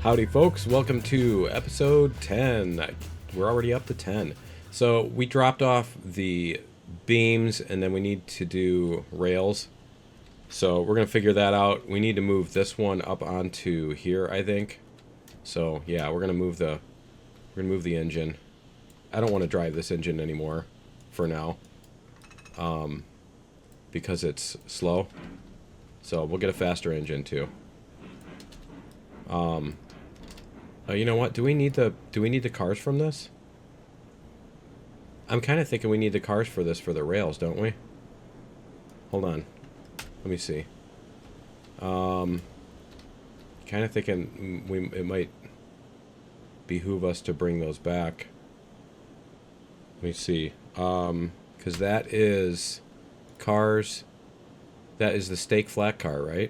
Howdy folks, welcome to episode 10. We're already up to 10. So we dropped off the beams and then we need to do rails. So we're going to figure that out. We need to move this one up onto here, I think. So yeah, we're going to move the engine. I don't want to drive this engine anymore for now. Because it's slow. So we'll get a faster engine too. You know what? Do we need the cars from this? I'm kind of thinking we need the cars for this for the rails, don't we? Hold on. Let me see. Kind of thinking it might behoove us to bring those back. Let me see. Because that is cars. That is the stake flat car, right?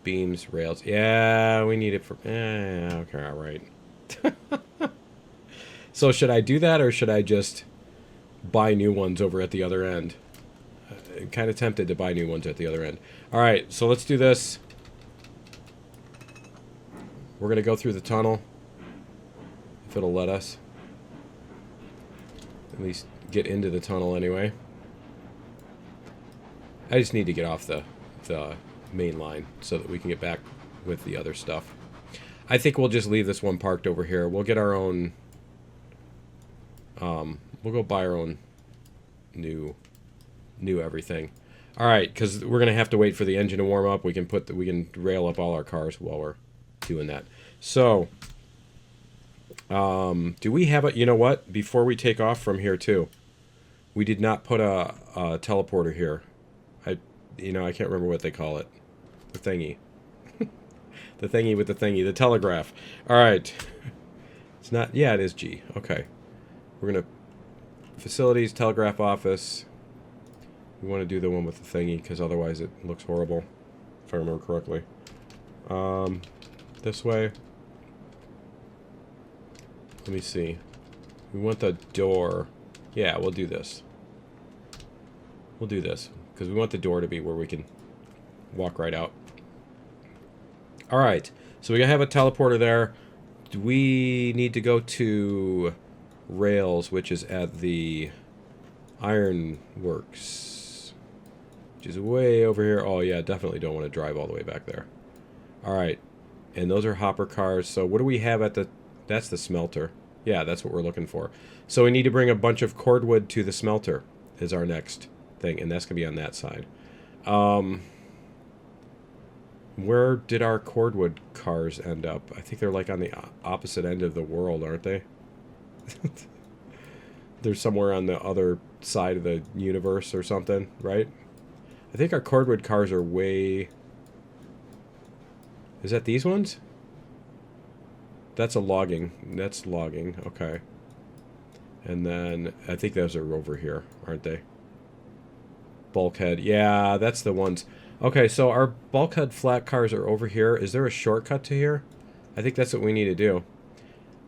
Beams, rails. Yeah, we need it for... okay, all right. So should I do that or should I just buy new ones over at the other end? I'm kind of tempted to buy new ones at the other end. All right, so let's do this. We're going to go through the tunnel. If it'll let us. At least get into the tunnel anyway. I just need to get off the main line so that we can get back with the other stuff. I think we'll just leave this one parked over here. We'll get our own we'll go buy our own new everything. All right, because we're gonna have to wait for the engine to warm up. We can rail up all our cars while we're doing that. So do we have a, you know what, before we take off from here too, we did not put a teleporter here. I can't remember what they call it. The thingy. The thingy with the thingy. The telegraph. Alright. It's not... Yeah, it is G. Okay. We're going to... Facilities, telegraph office. We want to do the one with the thingy, because otherwise it looks horrible. If I remember correctly. This way. Let me see. We want the door. Yeah, we'll do this. We'll do this. Because we want the door to be where we can walk right out. Alright, so we have a teleporter there. Do we need to go to rails, which is at the ironworks, which is way over here. Oh yeah, definitely don't want to drive all the way back there. Alright, and those are hopper cars. So what do we have at the... That's the smelter. Yeah, that's what we're looking for. So we need to bring a bunch of cordwood to the smelter is our next thing, and that's gonna be on that side. Where did our cordwood cars end up? I think they're like on the opposite end of the world, aren't they? They're somewhere on the other side of the universe or something, right? I think our cordwood cars are way... Is that these ones? That's a logging. That's logging, okay. And then I think those are over here, aren't they? Bulkhead. Yeah, that's the ones. Okay, so our bulkhead flat cars are over here. Is there a shortcut to here? I think that's what we need to do.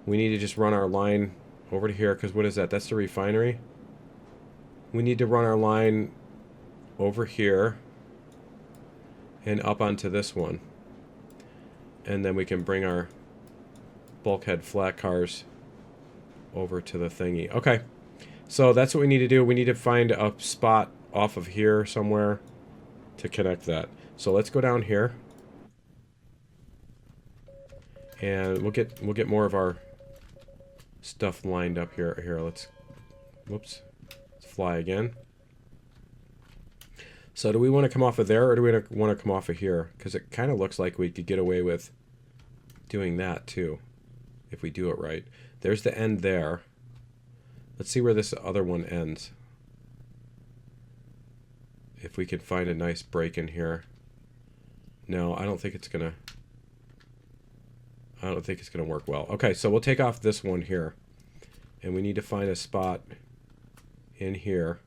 We need to just run our line over to here, because what is that? That's the refinery? We need to run our line over here and up onto this one. And then we can bring our bulkhead flat cars over to the thingy. Okay, so that's what we need to do. We need to find a spot off of here somewhere to connect that. So let's go down here, and we'll get more of our stuff lined up here. Let's fly again. So do we want to come off of there, or do we want to come off of here? Because it kind of looks like we could get away with doing that too, if we do it right. There's the end there. Let's see where this other one ends. If we can find a nice break in here. No, I don't think it's gonna work well. Okay, so we'll take off this one here. And we need to find a spot in here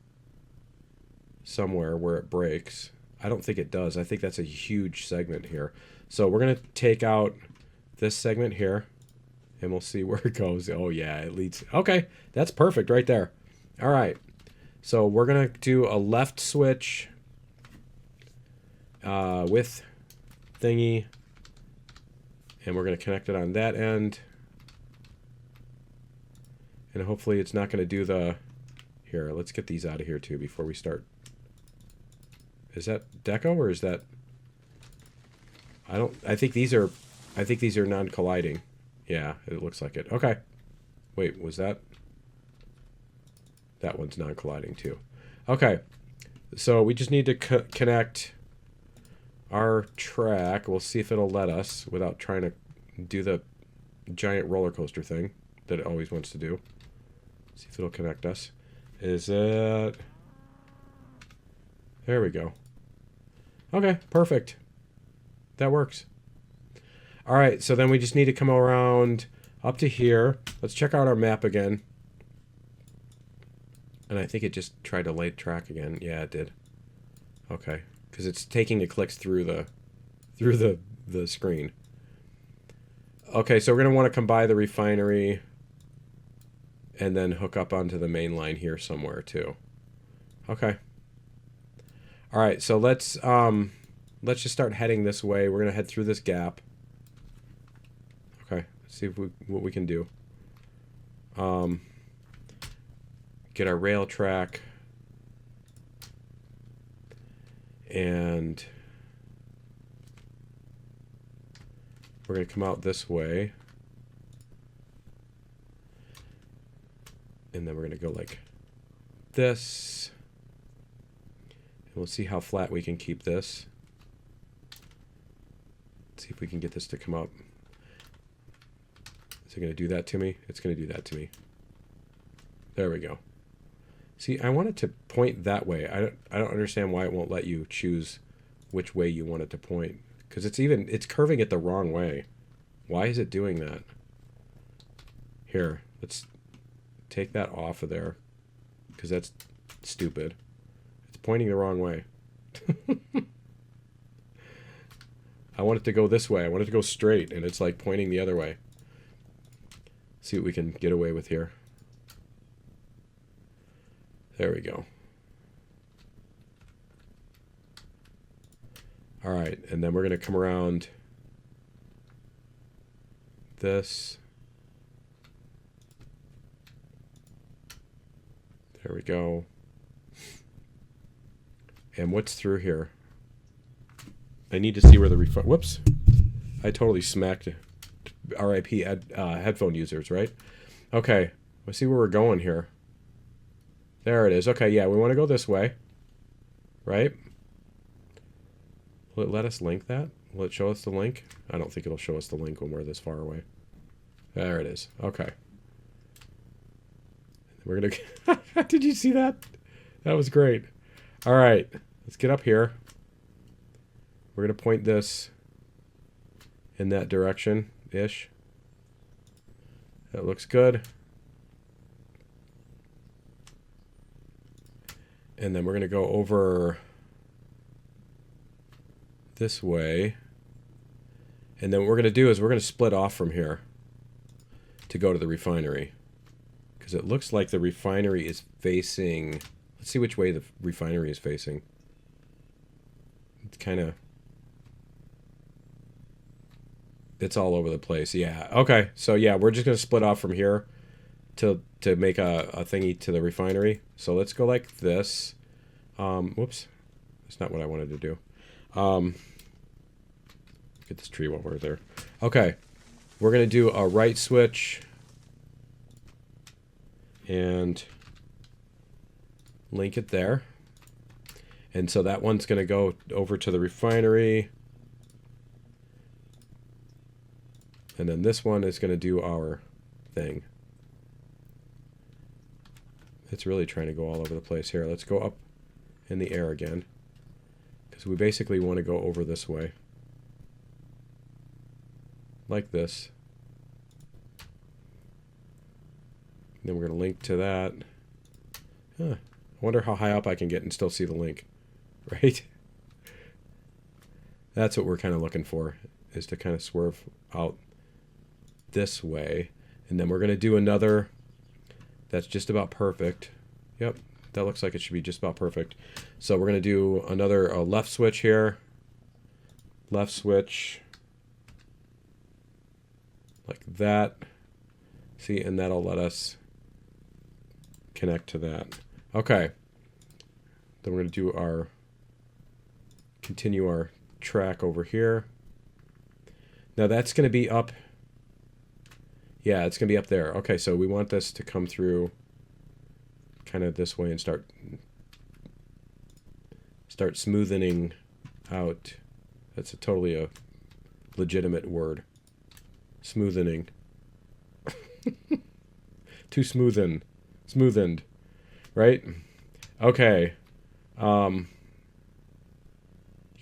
somewhere where it breaks. I don't think it does. I think that's a huge segment here. So we're gonna take out this segment here, and we'll see where it goes. Oh yeah, it leads. Okay, that's perfect right there. All right. So we're going to do a left switch with thingy And we're going to connect it on that end. And hopefully it's not going to do the... Here, let's get these out of here too before we start. Is that deco or is that... I think these are non-colliding. Yeah, it looks like it. Okay. Wait, was that... That one's non-colliding too. Okay. So we just need to connect our track. We'll see if it'll let us without trying to do the giant roller coaster thing that it always wants to do. See if it'll connect us. Is it... There we go. Okay, perfect. That works. All right, so then we just need to come around up to here. Let's check out our map again. And I think it just tried to lay track again. Yeah, it did. Okay, because it's taking the clicks through the screen. Okay, so we're going to want to come by the refinery and then hook up onto the main line here somewhere too. Okay. All right, so let's just start heading this way. We're going to head through this gap. Okay, let's see what we can do. Get our rail track. And we're going to come out this way. And then we're going to go like this. And we'll see how flat we can keep this. Let's see if we can get this to come up. Is it going to do that to me? It's going to do that to me. There we go. See, I want it to point that way. I don't understand why it won't let you choose which way you want it to point. Because it's curving it the wrong way. Why is it doing that? Here, let's take that off of there. Because that's stupid. It's pointing the wrong way. I want it to go this way. I want it to go straight. And it's like pointing the other way. See what we can get away with here. There we go. All right, and then we're going to come around this. There we go. And what's through here? I need to see where the whoops. I totally smacked RIP headphone users, right? Okay, let's see where we're going here. There it is. Okay, yeah, we want to go this way. Right? Will it let us link that? Will it show us the link? I don't think it'll show us the link when we're this far away. There it is. Okay. We're going to... Did you see that? That was great. All right. Let's get up here. We're going to point this in that direction-ish. That looks good. And then we're going to go over this way. And then what we're going to do is we're going to split off from here to go to the refinery. Because it looks like the refinery is facing... Let's see which way the refinery is facing. It's kind of... It's all over the place. Yeah. Okay. So yeah, we're just going to split off from here to make a thingy to the refinery. So let's go like this. Whoops. That's not what I wanted to do. Get this tree while we're there. Okay. We're going to do a right switch. And link it there. And so that one's going to go over to the refinery. And then this one is going to do our thing. It's really trying to go all over the place here. Let's go up in the air again. Because we basically want to go over this way. Like this. And then we're going to link to that. Huh. I wonder how high up I can get and still see the link. Right? That's what we're kind of looking for. Is to kind of swerve out this way. And then we're going to do another... That's just about perfect. Yep, that looks like it should be just about perfect. So we're going to do another left switch here. Left switch. like that. See, and that'll let us connect to that. Okay. Then we're going to do our, continue our track over here. Now that's going to be up. Yeah, it's going to be up there. Okay, so we want this to come through kind of this way and start smoothing out. That's totally a legitimate word. Smoothening. To smoothened, right? Okay. You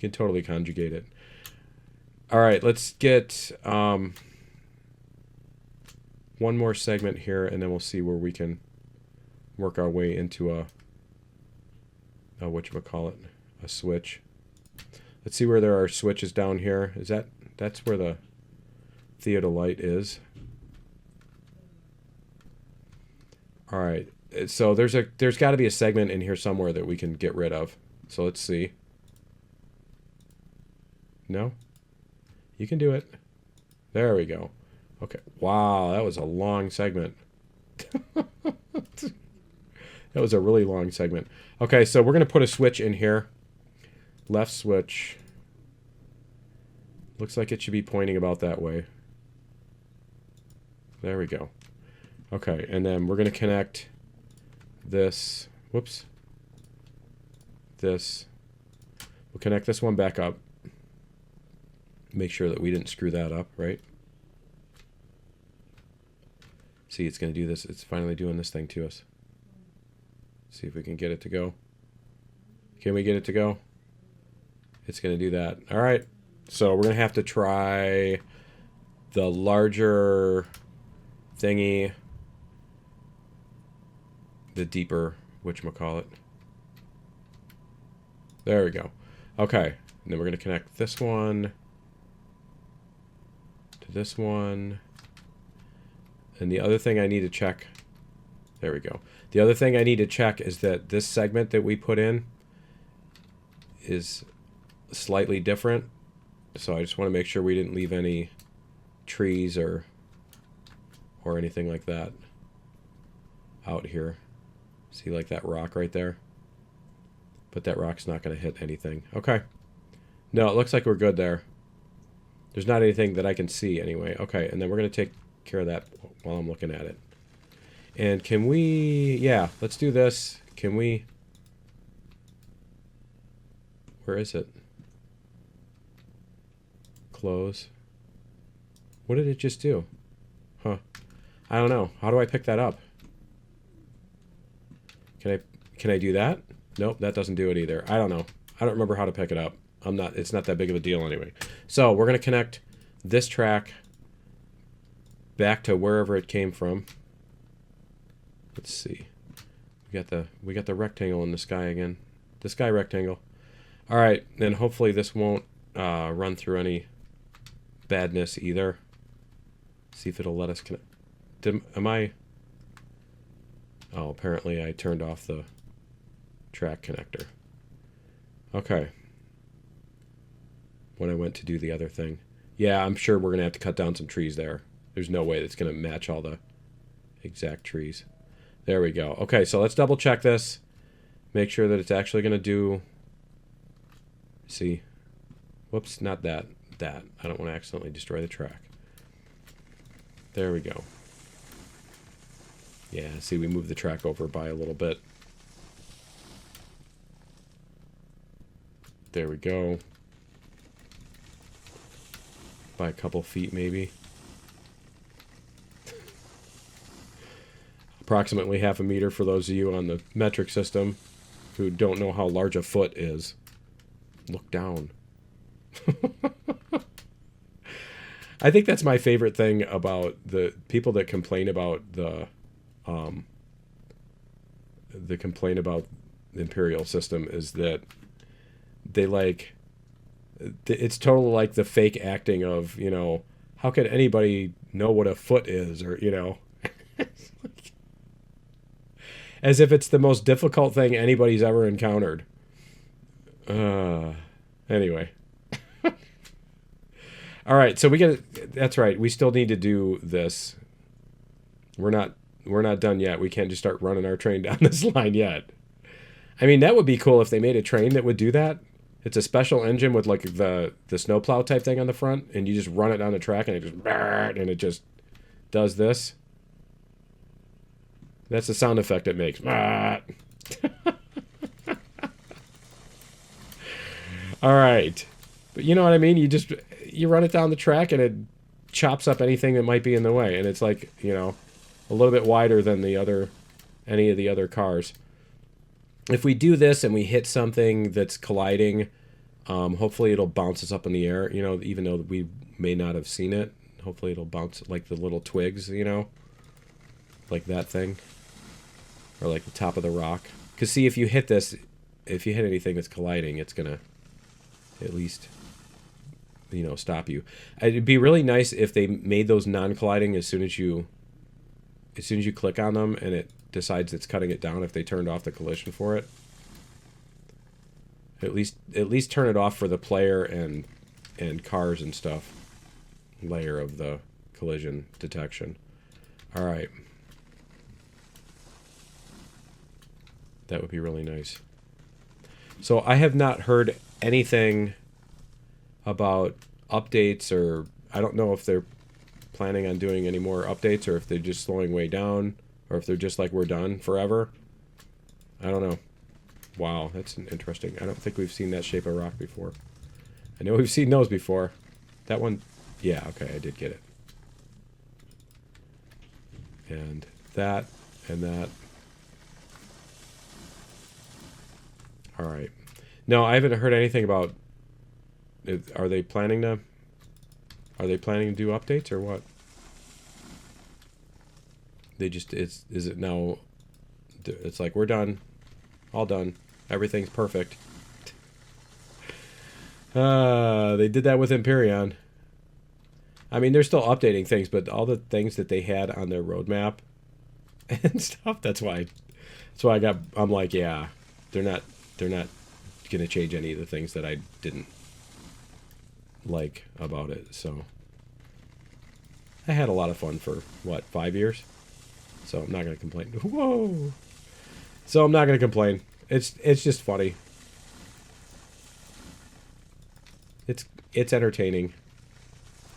can totally conjugate it. All right, let's get one more segment here, and then we'll see where we can work our way into a whatchamacallit, a switch. Let's see where there are switches down here. Is that's where the theodolite is. All right, so there's got to be a segment in here somewhere that we can get rid of. So let's see. No? You can do it. There we go. Okay. Wow, that was a long segment. That was a really long segment. Okay, so we're going to put a switch in here. Left switch. Looks like it should be pointing about that way. There we go. Okay, and then we're going to connect this. Whoops. This. We'll connect this one back up. Make sure that we didn't screw that up, right? See, it's going to do this. It's finally doing this thing to us. See if we can get it to go. Can we get it to go? It's going to do that. All right. So we're going to have to try the larger thingy. The deeper, whatchamacallit. There we go. Okay. And then we're going to connect this one to this one. And the other thing I need to check, there we go. The other thing I need to check is that this segment that we put in is slightly different. So I just want to make sure we didn't leave any trees or anything like that out here. See, like that rock right there? But that rock's not going to hit anything. Okay. No, it looks like we're good there. There's not anything that I can see anyway. Okay, and then we're going to take care of that while I'm looking at it. And can we... Yeah, let's do this. Can we... Where is it? Close. What did it just do? Huh. I don't know. How do I pick that up? Can I do that? Nope, that doesn't do it either. I don't know. I don't remember how to pick it up. It's not that big of a deal anyway. So we're going to connect this track back to wherever it came from. Let's see. We got the rectangle in the sky again. The sky rectangle. All right, and hopefully this won't run through any badness either. See if it'll let us connect. Am I... Oh, apparently I turned off the track connector. Okay. When I went to do the other thing. Yeah, I'm sure we're going to have to cut down some trees there. There's no way that's going to match all the exact trees. There we go. Okay, so let's double check this. Make sure that it's actually going to do... See? Whoops, not that. That. I don't want to accidentally destroy the track. There we go. Yeah, see, we moved the track over by a little bit. There we go. By a couple feet, maybe. Approximately half a meter for those of you on the metric system who don't know how large a foot is. Look down. I think that's my favorite thing about the people that complain about the imperial system is that they like, it's totally like the fake acting of, you know, how could anybody know what a foot is, or, you know, as if it's the most difficult thing anybody's ever encountered. Anyway. All right, so we got. That's right. We still need to do this. We're not done yet. We can't just start running our train down this line yet. I mean, that would be cool if they made a train that would do that. It's a special engine with like the snowplow type thing on the front, and you just run it down the track, and it just does this. That's the sound effect it makes. All right, but you know what I mean. You run it down the track, and it chops up anything that might be in the way, and it's like, you know, a little bit wider than any of the other cars. If we do this and we hit something that's colliding, hopefully it'll bounce us up in the air, you know, even though we may not have seen it. Hopefully it'll bounce like the little twigs, you know, like that thing, or like the top of the rock. Because see, if you hit anything that's colliding, it's gonna at least, you know, stop you. It'd be really nice if they made those non-colliding as soon as you click on them and it decides it's cutting it down, if they turned off the collision for it. At least turn it off for the player and cars and stuff layer of the collision detection. All right. That would be really nice. So I have not heard anything about updates, or I don't know if they're planning on doing any more updates, or if they're just slowing way down, or if they're just like, we're done forever. I don't know. Wow, that's interesting. I don't think we've seen that shape of rock before. I know we've seen those before. That one, yeah, okay, I did get it. And that, and that. All right. No, I haven't heard anything about, are they planning to do updates or what? They just, is it now, it's like, we're done. All done. Everything's perfect. They did that with Empyrean. I mean, they're still updating things, but all the things that they had on their roadmap and stuff, that's why I'm like, yeah, they're not going to change any of the things that I didn't like about it. So I had a lot of fun for, what, 5 years? So I'm not going to complain. Whoa! So I'm not going to complain. It's just funny. It's entertaining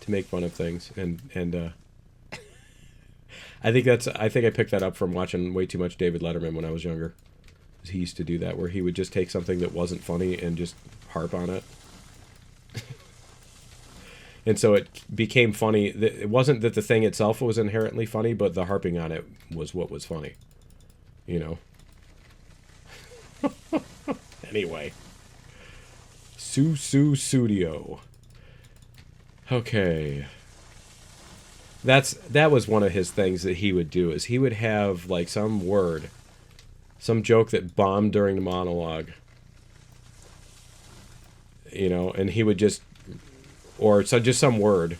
to make fun of things, and I think I picked that up from watching way too much David Letterman when I was younger. He used to do that, where he would just take something that wasn't funny and just harp on it. And so it became funny. It wasn't that the thing itself was inherently funny, but the harping on it was what was funny. You know? Anyway. Studio. Okay. That was one of his things that he would do, is he would have like some word, some joke that bombed during the monologue. You know, and he would just, or so just some word,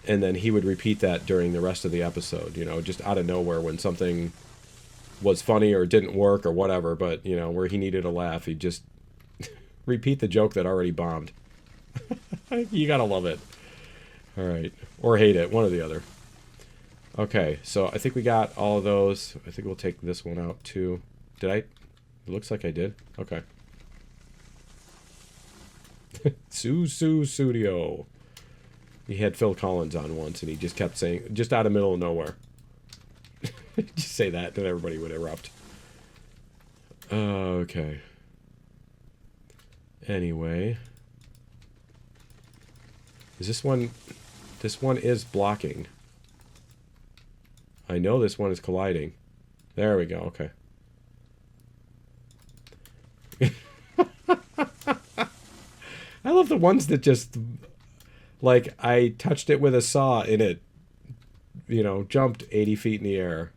and then he would repeat that during the rest of the episode, you know, just out of nowhere when something was funny or didn't work or whatever, but, you know, where he needed a laugh, he'd just repeat the joke that already bombed. You gotta love it. All right. Or hate it, one or the other. Okay, so I think we got all of those. I think we'll take this one out too. Did I? It looks like I did. Okay. Studio. He had Phil Collins on once, and he just kept saying, just out of middle of nowhere. Just say that, then everybody would erupt. Okay. Anyway. Is this one... This one is blocking. I know this one is colliding. There we go, okay. I love the ones that just... Like, I touched it with a saw and it, you know, jumped 80 feet in the air.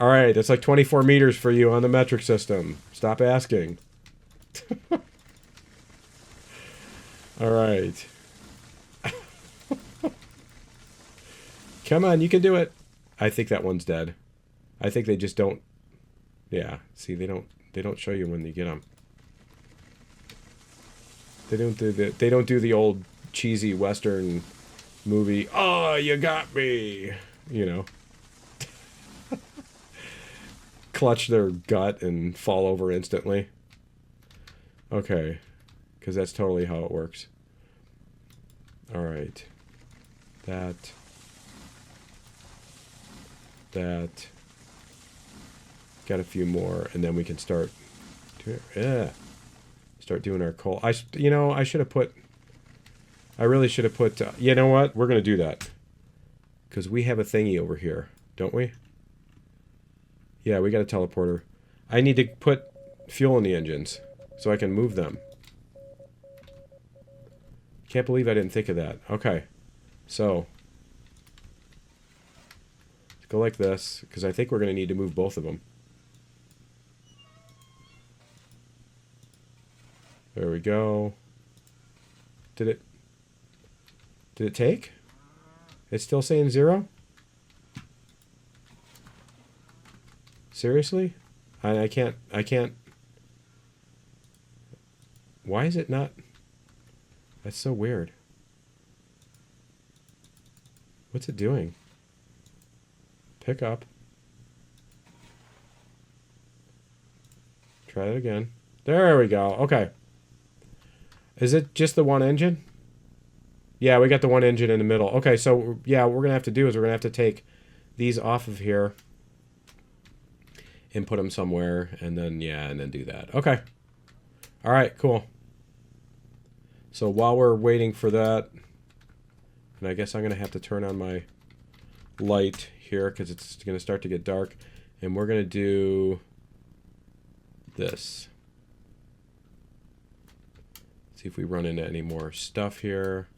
Alright, that's like 24 meters for you on the metric system. Stop asking. Alright. Come on, you can do it. I think that one's dead. I think they just don't... Yeah, see, they don't show you when you get them. They don't do the old cheesy Western movie. Oh, you got me. You know. Clutch their gut and fall over instantly. Okay. Because that's totally how it works. Alright. That. Got a few more, and then we can start. Start doing our coal. I should have put. I really should have put. You know what? We're gonna do that because we have a thingy over here, don't we? Yeah, we got a teleporter. I need to put fuel in the engines so I can move them. Can't believe I didn't think of that. Okay, so let's go like this because I think we're gonna need to move both of them. There we go. Did it take? It's still saying 0? Seriously? I can't. Why is it not? That's so weird. What's it doing? Pick up. Try it again. There we go. Okay. Is it just the one engine? Yeah, we got the one engine in the middle. Okay, so yeah, what we're going to have to do is we're going to have to take these off of here and put them somewhere, and then, yeah, and then do that. Okay. All right, cool. So while we're waiting for that, and I guess I'm going to have to turn on my light here because it's going to start to get dark, and we're going to do this. See if we run into any more stuff here.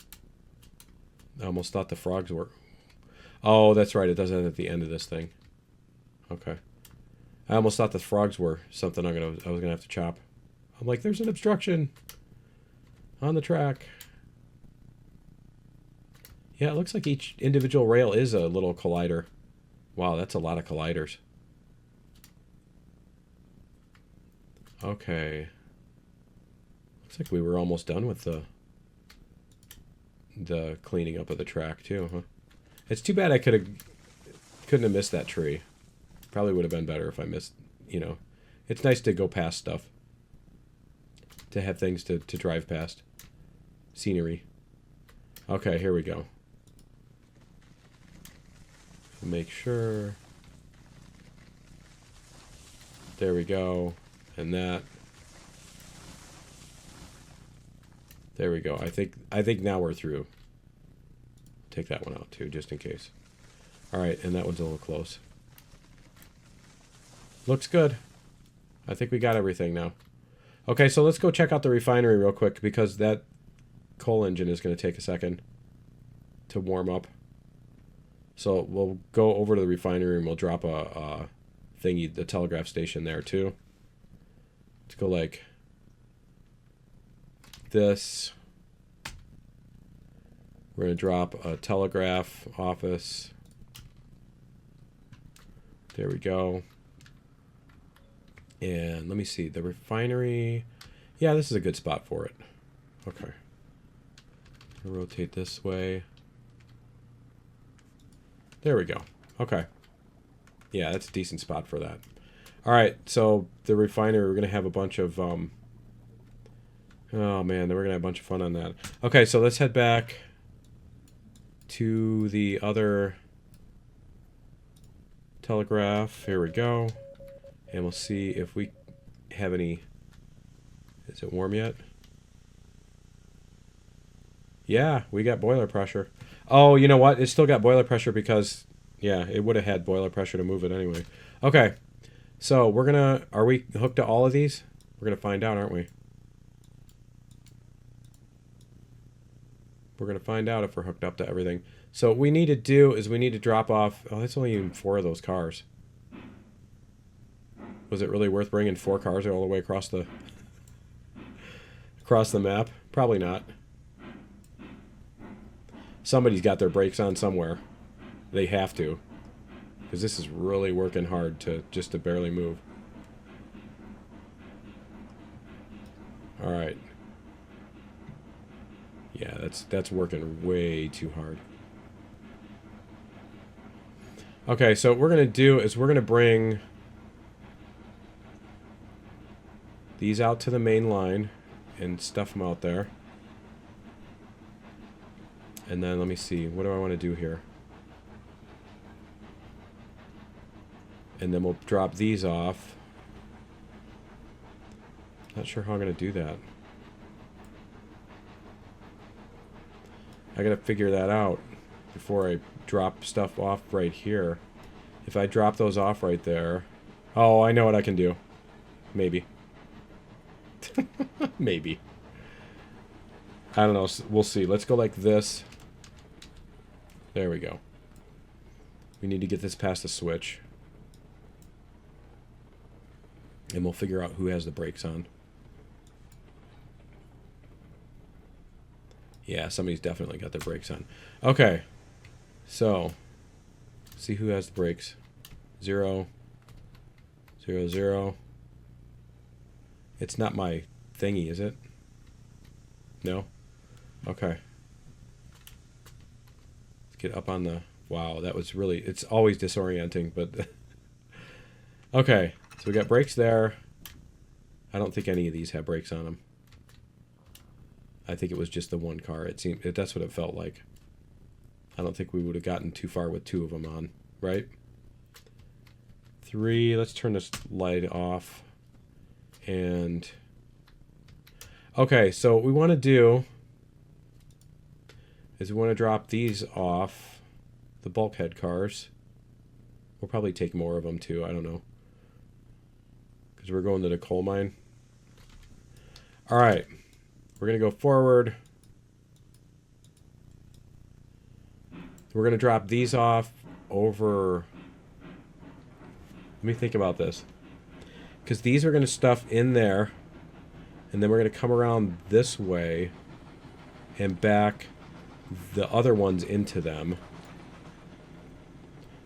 I almost thought the frogs were... Oh, that's right. It does that at the end of this thing. Okay. I almost thought the frogs were something I was gonna have to chop. I'm like, there's an obstruction on the track. Yeah, it looks like each individual rail is a little collider. Wow, that's a lot of colliders. Okay. Looks like we were almost done with the cleaning up of the track too, huh? It's too bad I couldn't have missed that tree. Probably would have been better if I missed, you know. It's nice to go past stuff. To have things to drive past. Scenery. Okay, here we go. Make sure. There we go. And that. There we go. I think now we're through. Take that one out too, just in case. Alright, and that one's a little close. Looks good. I think we got everything now. Okay, so let's go check out the refinery real quick because that coal engine is going to take a second to warm up. So we'll go over to the refinery and we'll drop a thingy, the telegraph station there too. Let's go like this. We're going to drop a telegraph office. There we go. And let me see, the refinery. Yeah, this is a good spot for it. Okay. I'll rotate this way. There we go. Okay. Yeah, that's a decent spot for that. All right, so the refinery, we're going to have a bunch of... oh, man, then we're going to have a bunch of fun on that. Okay, so let's head back to the other telegraph. Here we go. And we'll see if we have any... Is it warm yet? Yeah, we got boiler pressure. Oh, you know what? It still got boiler pressure because... Yeah, it would have had boiler pressure to move it anyway. Okay. So, we're gonna... Are we hooked to all of these? We're gonna find out, aren't we? We're gonna find out if we're hooked up to everything. So, what we need to do is we need to drop off... Oh, that's only even 4 of those cars. Was it really worth bringing 4 cars all the way across the map? Probably not. Somebody's got their brakes on somewhere. They have to, because this is really working hard to barely move. All right. that's working way too hard. Okay, so what we're going to do is we're going to bring these out to the main line and stuff them out there. And then let me see, what do I want to do here? And then we'll drop these off. Not sure how I'm going to do that. I got to figure that out before I drop stuff off right here. If I drop those off right there... Oh, I know what I can do. Maybe. Maybe. I don't know. We'll see. Let's go like this. There we go. We need to get this past the switch. And we'll figure out who has the brakes on. Yeah, somebody's definitely got their brakes on. Okay. So, see who has the brakes. 0, 0, 0. It's not my thingy, is it? No? Okay. Let's get up on the... Wow, that was really... It's always disorienting, but... Okay, so we got brakes there. I don't think any of these have brakes on them. I think it was just the one car. It seemed... That's what it felt like. I don't think we would have gotten too far with 2 of them on, right? 3, let's turn this light off. And... Okay, so what we want to do is we want to drop these off, the bulkhead cars. We'll probably take more of them too, I don't know. Because we're going to the coal mine. Alright, we're going to go forward. We're going to drop these off over... Let me think about this. Because these are going to stuff in there. And then we're going to come around this way. And back the other ones into them.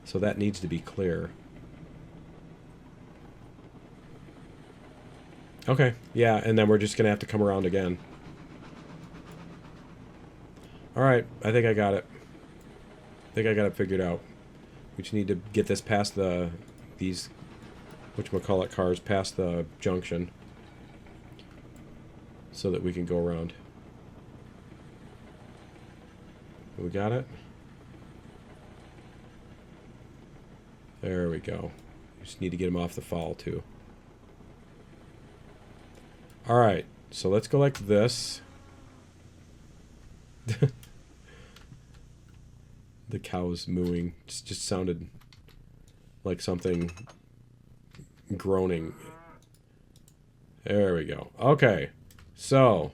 So that needs to be clear. Okay, yeah, and then we're just going to have to come around again. Alright, I think I got it. I think I got it figured out. We just need to get this past these whatchamacallit cars, past the junction. So that we can go around. We got it? There we go. We just need to get them off the fall too. Alright, so let's go like this. The cows mooing just sounded like something groaning. There we go. Okay, so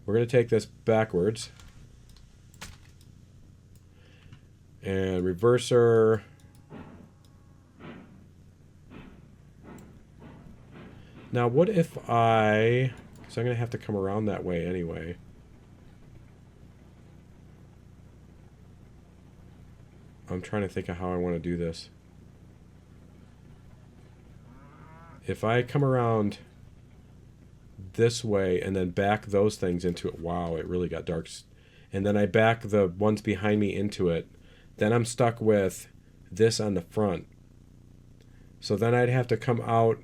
we're going to take this backwards. And reverser. Now, what if I... Because I'm going to have to come around that way anyway. I'm trying to think of how I want to do this. If I come around this way and then back those things into it... Wow, it really got dark. And then I back the ones behind me into it. Then I'm stuck with this on the front. So then I'd have to come out...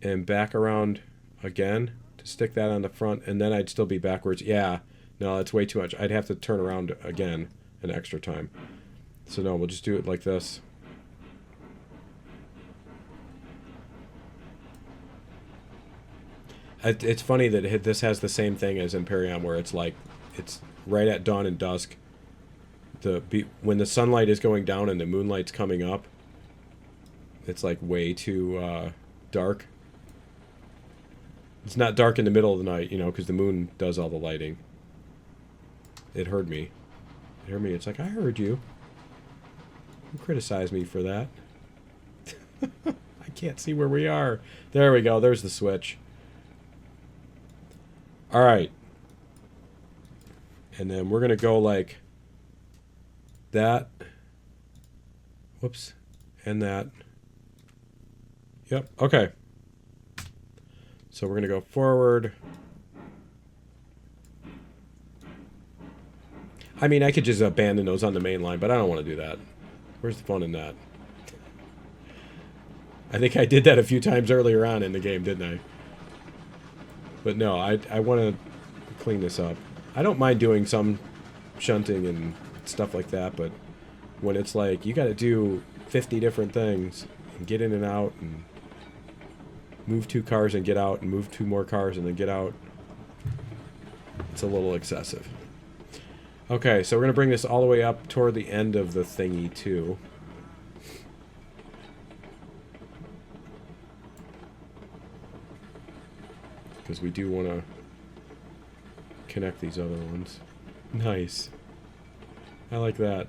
and back around again to stick that on the front, and then I'd still be backwards. Yeah, no, that's way too much. I'd have to turn around again an extra time. So no, we'll just do it like this. It's funny that this has the same thing as Imperium, where it's like, it's right at dawn and dusk. When the sunlight is going down and the moonlight's coming up, it's like way too dark. It's not dark in the middle of the night, you know, because the moon does all the lighting. It heard me. It heard me. It's like, I heard you. Don't criticize me for that. I can't see where we are. There we go. There's the switch. All right. And then we're going to go like that. Whoops. And that. Yep. Okay. So we're going to go forward. I mean, I could just abandon those on the main line, but I don't want to do that. Where's the fun in that? I think I did that a few times earlier on in the game, didn't I? But no, I want to clean this up. I don't mind doing some shunting and stuff like that, but when it's like, you got to do 50 different things and get in and out and move 2 cars and get out and move 2 more cars and then get out, it's a little excessive. Okay, so we're going to bring this all the way up toward the end of the thingy, too. Because we do want to connect these other ones. Nice. I like that.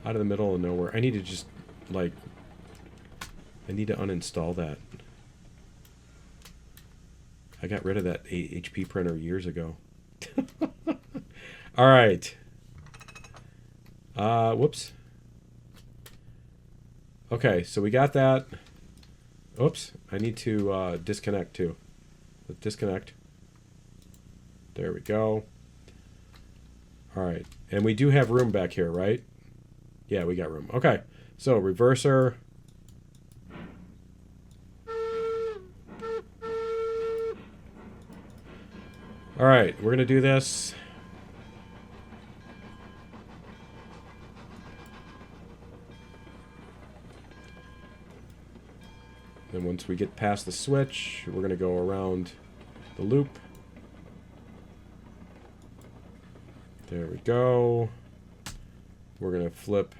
Out of the middle of nowhere. I need to just, like... I need to uninstall that. I got rid of that HP printer years ago. Alright. Whoops. Okay, so we got that. Oops. I need to disconnect too. Let's disconnect. There we go. Alright. And we do have room back here, right? Yeah, we got room. Okay. So, reverser. Alright, we're going to do this. Then once we get past the switch, we're going to go around the loop. There we go. We're going to flip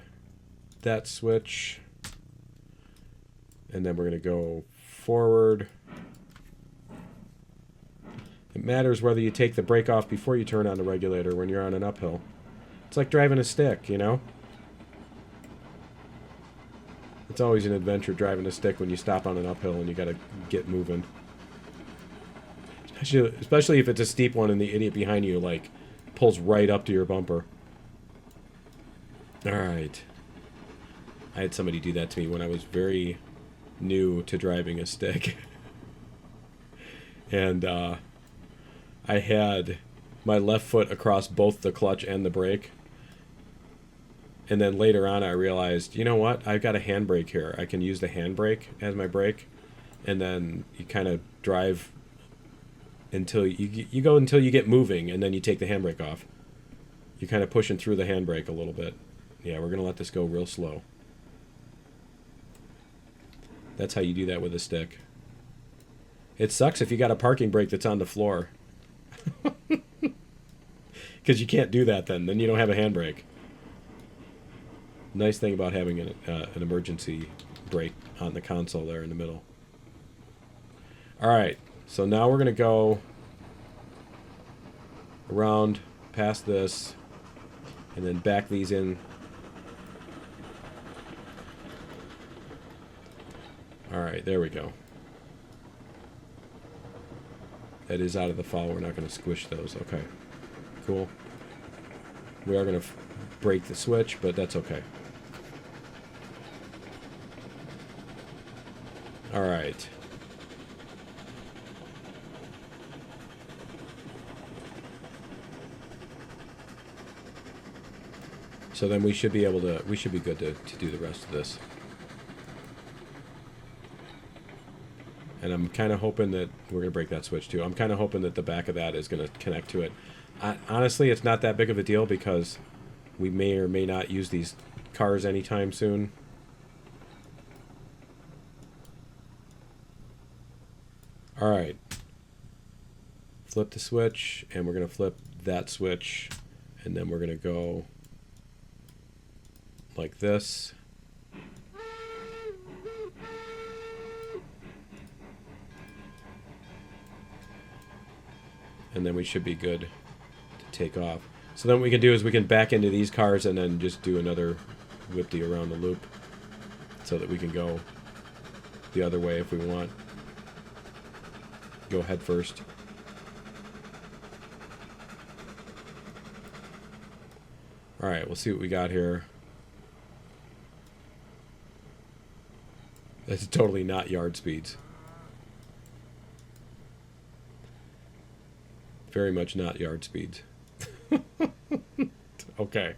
that switch. And then we're going to go forward. It matters whether you take the brake off before you turn on the regulator when you're on an uphill. It's like driving a stick, you know? It's always an adventure driving a stick when you stop on an uphill and you gotta get moving. Especially if it's a steep one and the idiot behind you, like, pulls right up to your bumper. Alright. I had somebody do that to me when I was very new to driving a stick. And, I had my left foot across both the clutch and the brake. And then later on I realized, you know what? I've got a handbrake here. I can use the handbrake as my brake. And then you kind of drive until you go until you get moving, and then you take the handbrake off. You're kind of pushing through the handbrake a little bit. Yeah, we're going to let this go real slow. That's how you do that with a stick. It sucks if you got a parking brake that's on the floor. Because you can't do that then. Then you don't have a handbrake. Nice thing about having an emergency brake on the console there in the middle. Alright, so now we're going to go around past this and then back these in. Alright, there we go. That is out of the foul. We're not going to squish those. Okay. Cool. We are going to break the switch, but that's okay. Alright. So then we should be able to, we should be good to do the rest of this. And I'm kind of hoping that we're going to break that switch too. I'm kind of hoping that the back of that is going to connect to it. Honestly, it's not that big of a deal because we may or may not use these cars anytime soon. Alright. Flip the switch, and we're going to flip that switch, and then we're going to go like this. And then we should be good to take off. So then what we can do is we can back into these cars and then just do another whipty around the loop so that we can go the other way if we want. Go head first. Alright, we'll see what we got here. That's totally not yard speeds. Very much not yard speeds. Okay.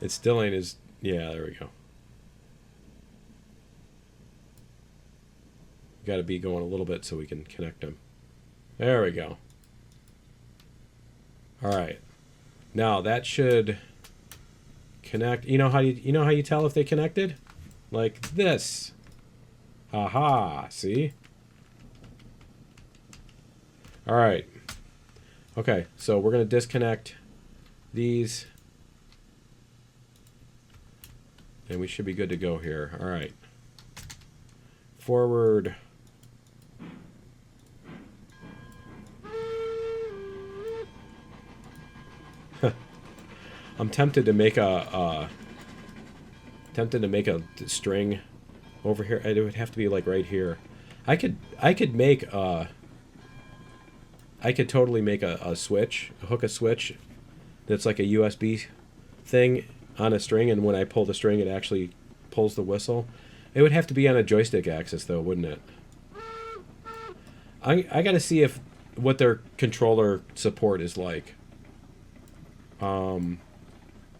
It still ain't as... Yeah, there we go. Got to be going a little bit so we can connect them. There we go. All right. Now that should connect. You know how you tell if they connected? Like this. Aha, see? All right. Okay, so we're going to disconnect these. And we should be good to go here. All right. Forward. I'm tempted to make a string over here. It would have to be like right here. I could totally make a switch, hook a switch that's like a USB thing on a string, and when I pull the string, it actually pulls the whistle. It would have to be on a joystick axis, though, wouldn't it? I got to see what their controller support is like.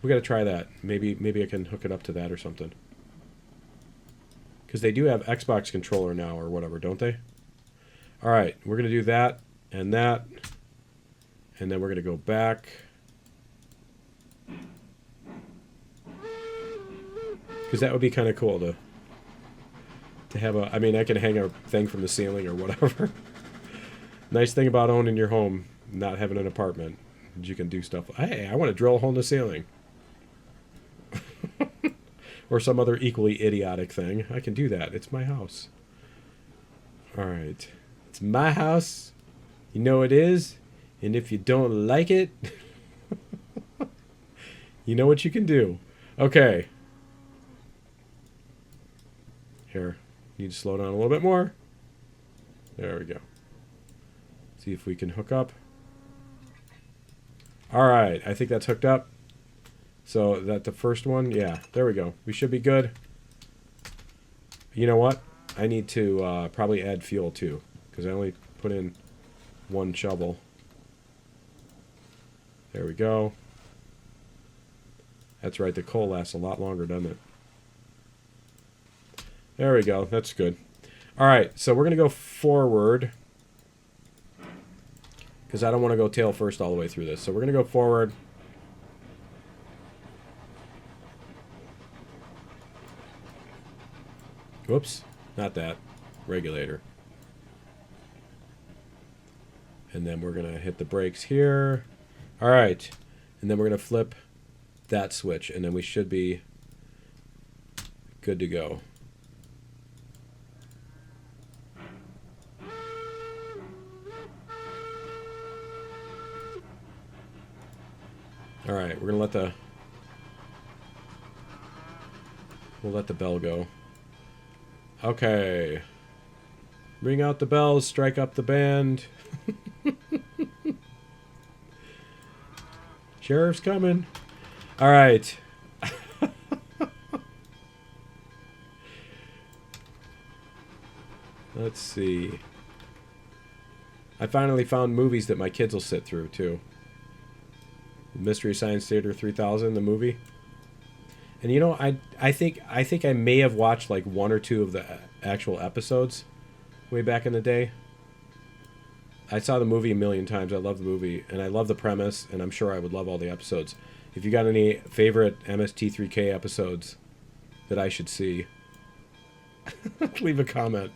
We got to try that. Maybe I can hook it up to that or something. Because they do have Xbox controller now or whatever, don't they? All right, we're going to do that and that. And then we're going to go back. Because that would be kind of cool to have a... I mean, I can hang a thing from the ceiling or whatever. Nice thing about owning your home, not having an apartment, is you can do stuff. Hey, I want to drill a hole in the ceiling. Or some other equally idiotic thing. I can do that. It's my house. All right. It's my house. You know it is. And if you don't like it, you know what you can do. Okay. Here. Need to slow down a little bit more. There we go. See if we can hook up. All right. I think that's hooked up. So that the first one, yeah, there we go. We should be good. You know what? I need to probably add fuel too, because I only put in one shovel. There we go. That's right, the coal lasts a lot longer, doesn't it? There we go, that's good. All right, so we're going to go forward, because I don't want to go tail first all the way through this. So we're going to go forward. Whoops, not that. Regulator. And then we're going to hit the brakes here. All right. And then we're going to flip that switch. And then we should be good to go. All right. We're going to let the bell go. Okay. Ring out the bells, strike up the band. Sheriff's coming. All right. Let's see. I finally found movies that my kids will sit through, too. Mystery Science Theater 3000, the movie. And you know, I think I may have watched like one or two of the actual episodes way back in the day. I saw the movie a million times. I love the movie, and I love the premise, and I'm sure I would love all the episodes. If you got any favorite MST3K episodes that I should see, leave a comment,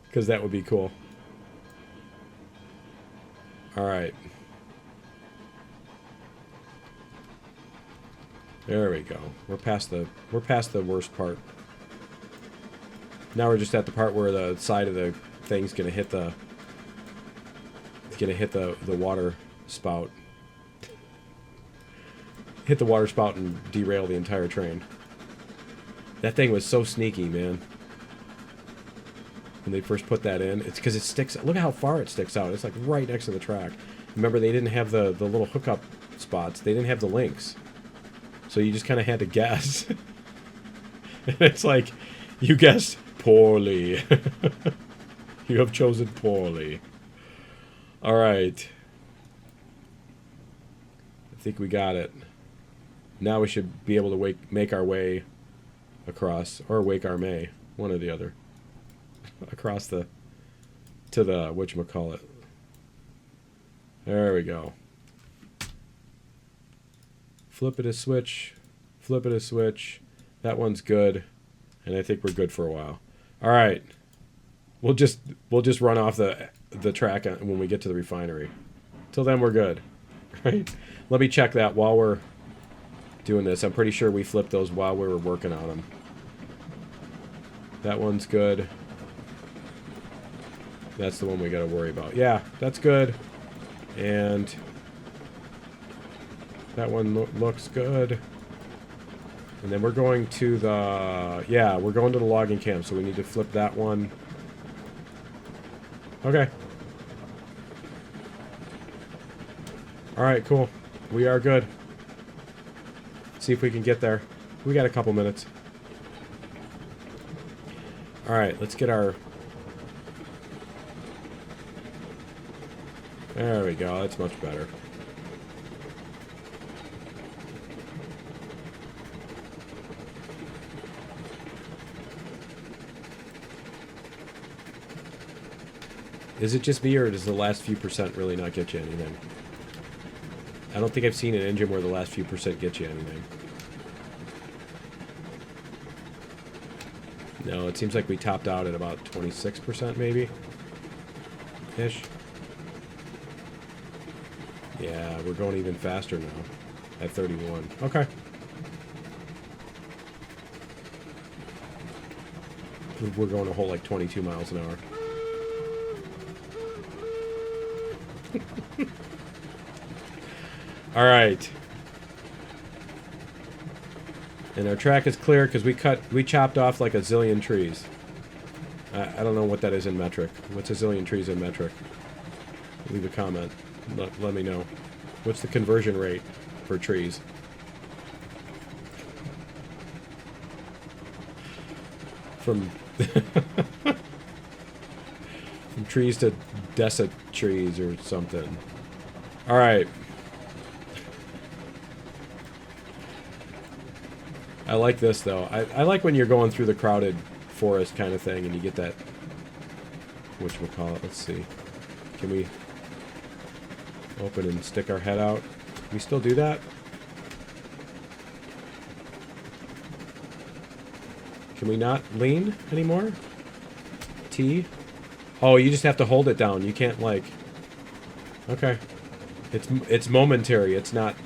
because that would be cool. All right. There we go. We're past the worst part. Now we're just at the part where the side of the thing's gonna hit the water spout. Hit the water spout and derail the entire train. That thing was so sneaky, man. When they first put that in, it's because it sticks. Look at how far it sticks out. It's like right next to the track. Remember, they didn't have the little hookup spots. They didn't have the links. So you just kind of had to guess. And it's like, you guessed poorly. You have chosen poorly. All right. I think we got it. Now we should be able to make our way across, or wake our May, one or the other, across to the whatchamacallit. There we go. Flip it a switch, flip it a switch. That one's good, and I think we're good for a while. All right, we'll just run off the track when we get to the refinery. Till then, we're good, right? Let me check that while we're doing this. I'm pretty sure we flipped those while we were working on them. That one's good. That's the one we got to worry about. Yeah, that's good. And that one looks good. And then we're going to the... Yeah, we're going to the logging camp, so we need to flip that one. Okay. Alright, cool. We are good. See if we can get there. We got a couple minutes. Alright, let's get our... There we go, that's much better. Is it just me, or does the last few percent really not get you anything? I don't think I've seen an engine where the last few percent get you anything. No, it seems like we topped out at about 26% maybe. Ish. Yeah, we're going even faster now. At 31. Okay. We're going a whole like 22 miles an hour. Alright. And our track is clear because we chopped off like a zillion trees. I don't know what that is in metric. What's a zillion trees in metric? Leave a comment. Let me know. What's the conversion rate for trees? From from trees to desert trees or something. Alright. I like this though. I like when you're going through the crowded forest kind of thing and you get that... Whatchamacallit? Let's see. Can we open and stick our head out? Can we still do that? Can we not lean anymore? T? Oh, you just have to hold it down. You can't like... Okay. It's momentary. It's not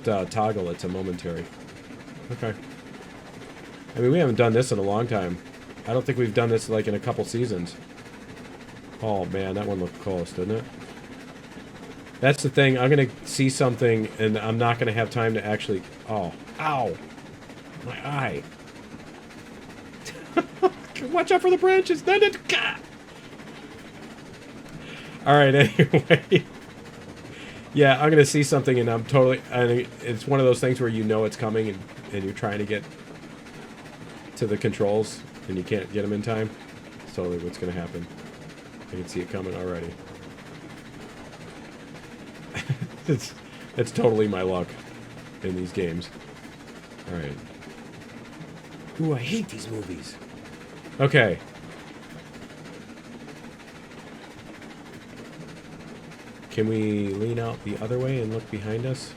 toggle. It's a momentary. Okay. I mean, we haven't done this in a long time. I don't think we've done this like in a couple seasons. Oh man, that one looked close, didn't it? That's the thing. I'm gonna see something and I'm not gonna have time to actually... Oh. Ow! My eye. Watch out for the branches! Then it... Alright, anyway. Yeah, I'm gonna see something and I'm totally... And it's one of those things where you know it's coming and you're trying to get to the controls and you can't get them in time. That's totally what's gonna happen. I can see it coming already. It's totally my luck in these games. Alright. Ooh, I hate these movies. Okay. Can we lean out the other way and look behind us?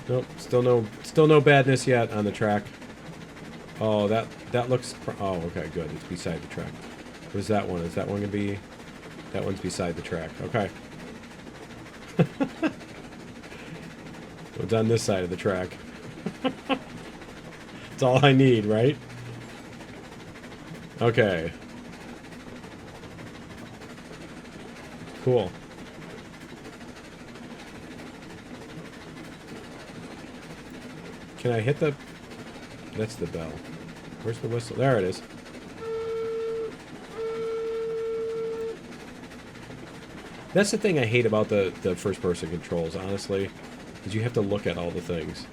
Nope, still no badness yet on the track. Oh, that looks... Oh, okay, good. It's beside the track. What is that one? Is that one gonna be... That one's beside the track. Okay. It's on this side of the track. That's all I need, right? Okay. Cool. Can I hit the... That's the bell. Where's the whistle? There it is. That's the thing I hate about the first-person controls, honestly, is you have to look at all the things.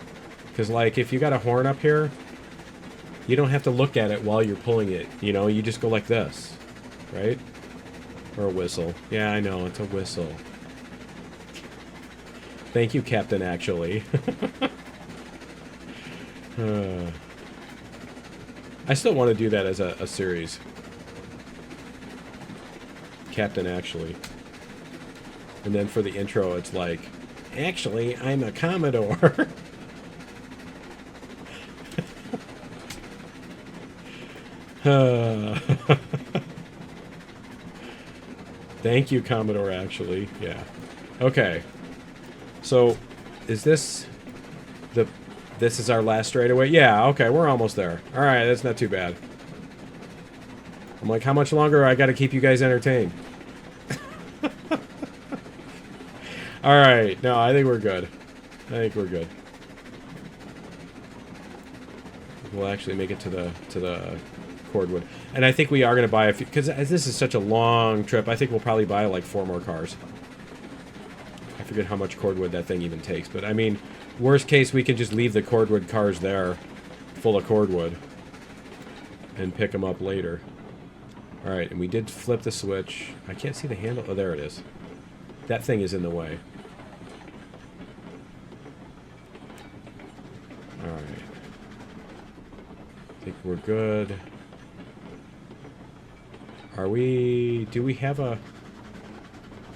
Because, like, if you got a horn up here, you don't have to look at it while you're pulling it, you know? You just go like this, right? Or a whistle. Yeah, I know, it's a whistle. Thank you, Captain, actually. I still want to do that as a series. Captain, actually. And then for the intro, it's like, actually, I'm a Commodore. Thank you, Commodore, actually. Yeah. Okay. So, is this the... This is our last straightaway? Yeah, okay, we're almost there. Alright, that's not too bad. I'm like, how much longer I gotta keep you guys entertained? Alright, no, I think we're good. I think we're good. We'll actually make it to the cordwood. And I think we are going to buy a few, because this is such a long trip, I think we'll probably buy like 4 more cars. I forget how much cordwood that thing even takes, but I mean, worst case, we can just leave the cordwood cars there, full of cordwood, and pick them up later. Alright, and we did flip the switch. I can't see the handle. Oh, there it is. That thing is in the way. Alright. I think we're good. Are we... Do we have a...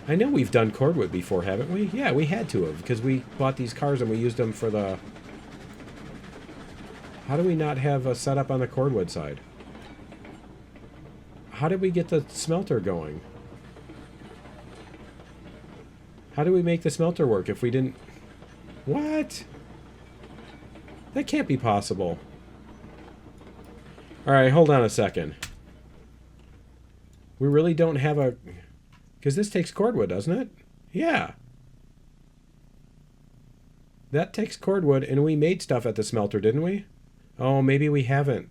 I know we've done cordwood before, haven't we? Yeah, we had to have, because we bought these cars and we used them for the... How do we not have a setup on the cordwood side? How did we get the smelter going? How do we make the smelter work if we didn't... What? That can't be possible. Alright, hold on a second. We really don't have a... Because this takes cordwood, doesn't it? Yeah. That takes cordwood, and we made stuff at the smelter, didn't we? Oh, maybe we haven't.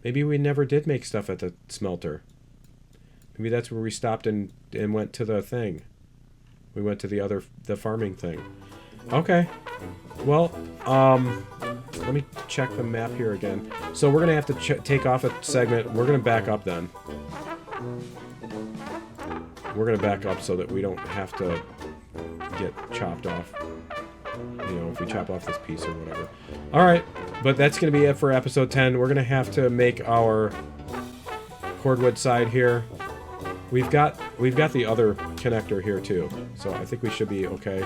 Maybe we never did make stuff at the smelter. Maybe that's where we stopped and went to the thing. We went to the farming thing. Okay. Well, let me check the map here again. So we're going to have to take off a segment. We're going to back up then. We're going to back up so that we don't have to get chopped off. You know, if we chop off this piece or whatever. Alright, but that's going to be it for episode 10. We're going to have to make our cordwood side here. We've got the other connector here too. So I think we should be okay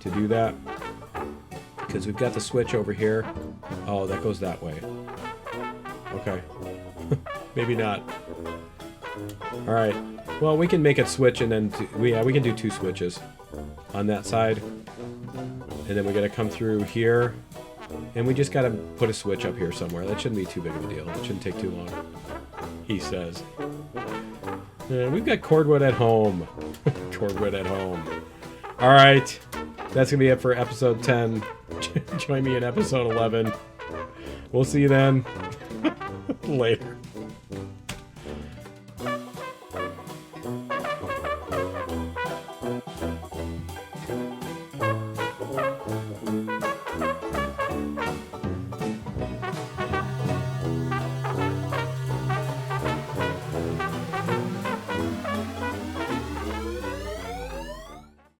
to do that. Because we've got the switch over here. Oh, that goes that way. Okay. Maybe not. Alright. Well, we can make it switch and then... we can do 2 switches on that side. And then we gotta come through here. And we just gotta put a switch up here somewhere. That shouldn't be too big of a deal. It shouldn't take too long. He says. We've got cordwood at home. Cordwood at home. Alright. That's gonna be it for episode 10. Join me in episode 11. We'll see you then. Later.